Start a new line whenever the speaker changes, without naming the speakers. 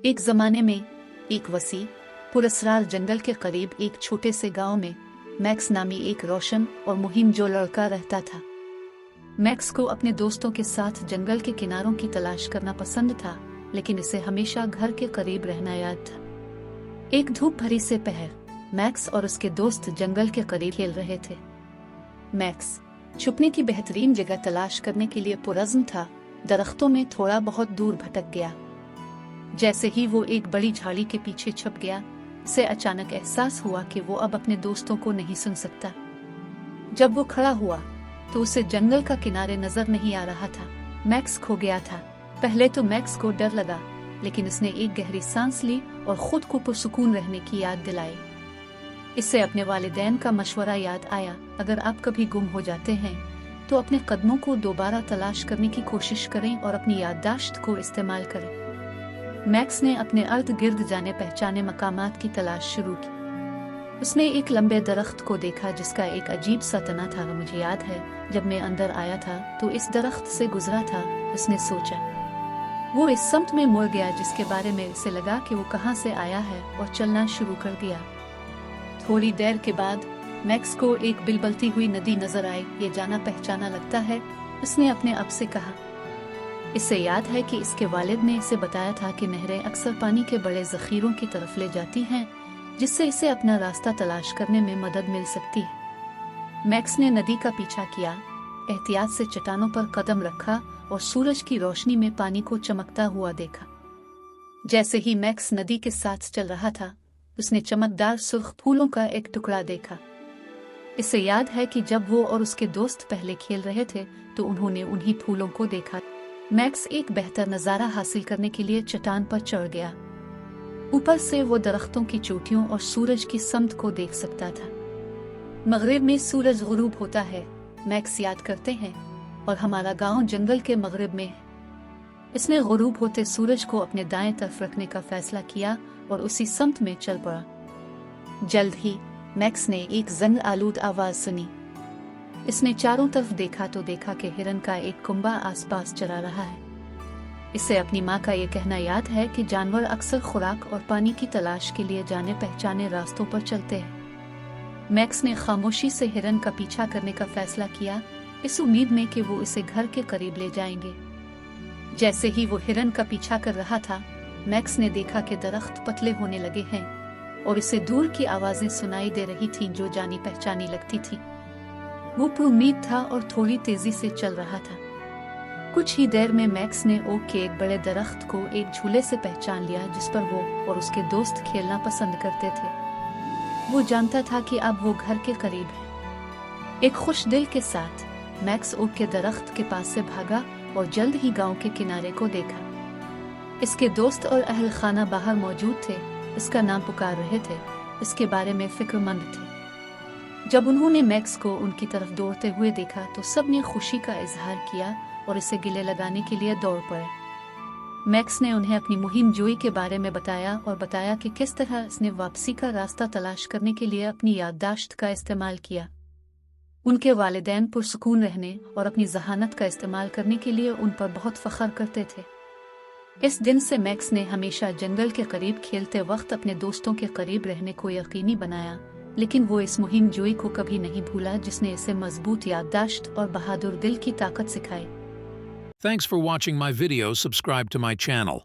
एक ज़माने में एक वसी पुरस्रार जंगल के करीब एक छोटे से गांव में मैक्स नामी एक रोशन और मुहिम जो लड़का रहता था। मैक्स को अपने दोस्तों के साथ जंगल के किनारों की तलाश करना पसंद था, लेकिन इसे हमेशा घर के करीब रहना याद था। एक धूप भरी से पहर मैक्स और उसके दोस्त जंगल के करीब खेल रहे थे। मैक्स छुपने की बेहतरीन जगह तलाश करने के लिए पुरज़्म था। दरख्तों में थोड़ा बहुत दूर भटक गया। जैसे ही वो एक बड़ी झाड़ी के पीछे छुप गया, उसे अचानक एहसास हुआ कि वो अब अपने दोस्तों को नहीं सुन सकता। जब वो खड़ा हुआ तो उसे जंगल का किनारे नजर नहीं आ रहा था। मैक्स खो गया था। पहले तो मैक्स को डर लगा, लेकिन उसने एक गहरी सांस ली और खुद को पुरसुकून रहने की याद दिलाई। इससे अपने वालिदैन का मशवरा याद आया, अगर आप कभी गुम हो जाते हैं तो अपने कदमों को दोबारा तलाश करने की कोशिश करें और अपनी याददाश्त को इस्तेमाल करें। मैक्स ने अपने अर्द गिर्द जाने पहचाने मकामात की तलाश शुरू की। उसने एक लंबे दरख्त को देखा जिसका एक अजीब सा तना था। मुझे याद है जब मैं अंदर आया था तो इस दरख्त से गुजरा था, उसने सोचा। वो इस समत में मुड़ गया जिसके बारे में उसे लगा कि वो कहाँ से आया है और चलना शुरू कर दिया। थोड़ी देर के बाद मैक्स को एक बिलबलती हुई नदी नजर आई। ये जाना पहचाना लगता है, उसने अपने आप से कहा। इसे याद है कि इसके वालिद ने इसे बताया था कि नहरें अक्सर पानी के बड़े जखीरों की तरफ ले जाती हैं, जिससे इसे अपना रास्ता तलाश करने में मदद मिल सकती है। मैक्स ने नदी का पीछा किया, एहतियात से चट्टानों पर कदम रखा और सूरज की रोशनी में पानी को चमकता हुआ देखा। जैसे ही मैक्स नदी के साथ चल रहा था, उसने चमकदार सुर्ख फूलों का एक टुकड़ा देखा। इसे याद है कि जब वो और उसके दोस्त पहले खेल रहे थे तो उन्होंने उन्हीं फूलों को देखा। मैक्स एक बेहतर नज़ारा हासिल करने के लिए चट्टान पर चढ़ गया। ऊपर से वो दरख्तों की चोटियों और सूरज की समत को देख सकता था। मगरिब में सूरज गुरूब होता है, मैक्स याद करते हैं, और हमारा गांव जंगल के मगरिब में है। इसने गुरूब होते सूरज को अपने दाएं तरफ रखने का फैसला किया और उसी समत में चल पड़ा। जल्द ही मैक्स ने एक जंग आलूद आवाज सुनी। इसने चारों तरफ देखा तो देखा कि हिरन का एक कुंबा आसपास चरा रहा है। इससे अपनी माँ का ये कहना याद है कि जानवर अक्सर खुराक और पानी की तलाश के लिए जाने पहचाने रास्तों पर चलते हैं। मैक्स ने खामोशी से हिरन का पीछा करने का फैसला किया, इस उम्मीद में कि वो इसे घर के करीब ले जाएंगे। जैसे ही वो हिरन का पीछा कर रहा था, मैक्स ने देखा कि दरख्त पतले होने लगे हैं और इसे दूर की आवाजें सुनाई दे रही थीं जो जानी पहचानी लगती थी। वो पुरुम्मीद था और थोड़ी तेजी से चल रहा था। कुछ ही देर में मैक्स ने ओक के एक बड़े दरख्त को एक झूले से पहचान लिया जिस पर वो और उसके दोस्त खेलना पसंद करते थे। वो जानता था कि अब वो घर के करीब है। एक खुश दिल के साथ मैक्स ओक के दरख्त के पास से भागा और जल्द ही गांव के किनारे को देखा। इसके दोस्त और अहल खाना बाहर मौजूद थे, इसका नाम पुकार रहे थे, इसके बारे में फिक्रमंद थे। जब उन्होंने मैक्स को उनकी तरफ दौड़ते हुए देखा तो सब ने खुशी का इजहार किया और इसे गिले लगाने के लिए दौड़ पड़े। मैक्स ने उन्हें अपनी मुहिम जोई के बारे में बताया और बताया कि किस तरह इसने वापसी का रास्ता तलाश करने के लिए अपनी याददाश्त का इस्तेमाल किया। उनके वालिदैन पुरसुकून रहने और अपनी जहानत का इस्तेमाल करने के लिए उन पर बहुत फख्र करते थे। इस दिन से मैक्स ने हमेशा जंगल के करीब खेलते वक्त अपने दोस्तों के करीब रहने को यकीनी बनाया, लेकिन वो इस मुहिम जोई को कभी नहीं भूला जिसने इसे मजबूत याददाश्त और बहादुर दिल की ताकत सिखाई।
Thanks for watching my video. Subscribe to my channel.